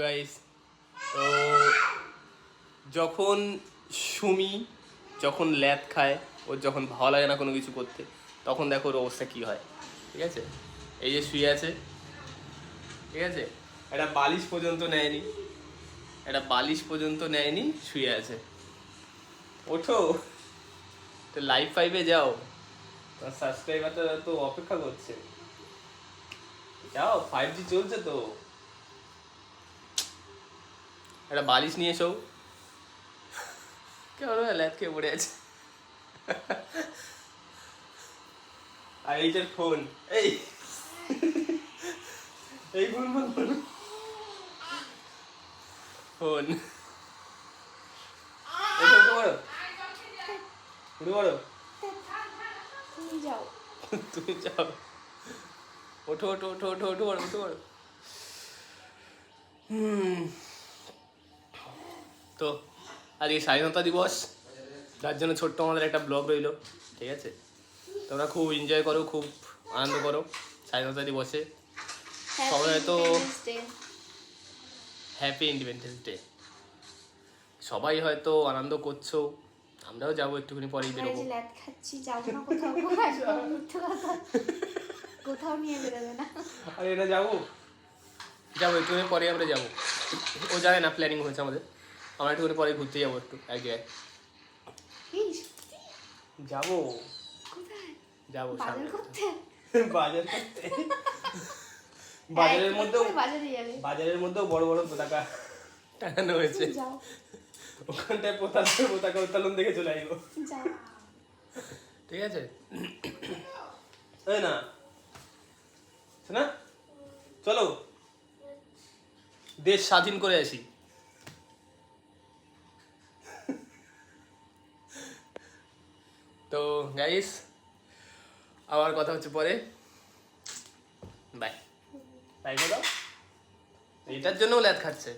Guys, তো যখন সুমি যখন ল্যাদ খায়, ওর যখন ভালো লাগে না কোনো কিছু করতে, তখন দেখো ওর অবস্থা কী হয়। ঠিক আছে, এই যে শুয়ে আছে, ঠিক আছে, একটা বালিশ পর্যন্ত নেয়নি, শুয়ে আছে। ওঠো, তো লাইভ ফাইভে যাও, তোমার সাবস্ক্রাইবারটা তো অপেক্ষা করছে। যাও, 5G চলছে তো। একটা বালিশ নিয়ে এসো। কেমন ল্যাদ খেয়ে পড়ে আছে। আর এইটার ফোন, এই এই ফোন ফোন উঠে পড়ো, তুমি যাও। তুমি যাও, ওঠো ওঠো ওঠো ওঠো ওঠো পড়ো, উঠে পড়ো। তো আজকে স্বাধীনতা দিবস, তার জন্য ছোট্ট আমাদের একটা ব্লগ রইলো। ঠিক আছে, তোমরা খুব এনজয় করো, খুব আনন্দ করো স্বাধীনতা দিবসে। সবাই হয়তো হ্যাপি ইন্ডিপেন্ডেন্স ডে, সবাই হয়তো আনন্দ করছো, আমরাও যাবো একটুখানি পরেই বেরোবো। ল্যাদ খাচ্ছি, যাবো না কোথাও। কোথাও নিয়ে বেরোবে না। আরে এটা যাবো একটুখানি পরে, আমরা যাবো। ও জানে না, প্ল্যানিং হয়েছে আমাদের, আমরা একটুখানি পরে ঘুরতে যাবো একটু এক জায়গায়। যাবো যাবো বাজার করতে। বাজারের মধ্যেও বড় বড় পতাকা টাঙানো হয়েছে, ওখানটায় পতাকা উত্তোলন দেখে চলে আসবো। ঠিক আছে, তাই না শোনা, চলো দেশ স্বাধীন করে আসি। তো গাইস, আবার কথা হচ্ছে পরে, বাই বাই বলো। এটার জন্যও ল্যাদ খাচ্ছে।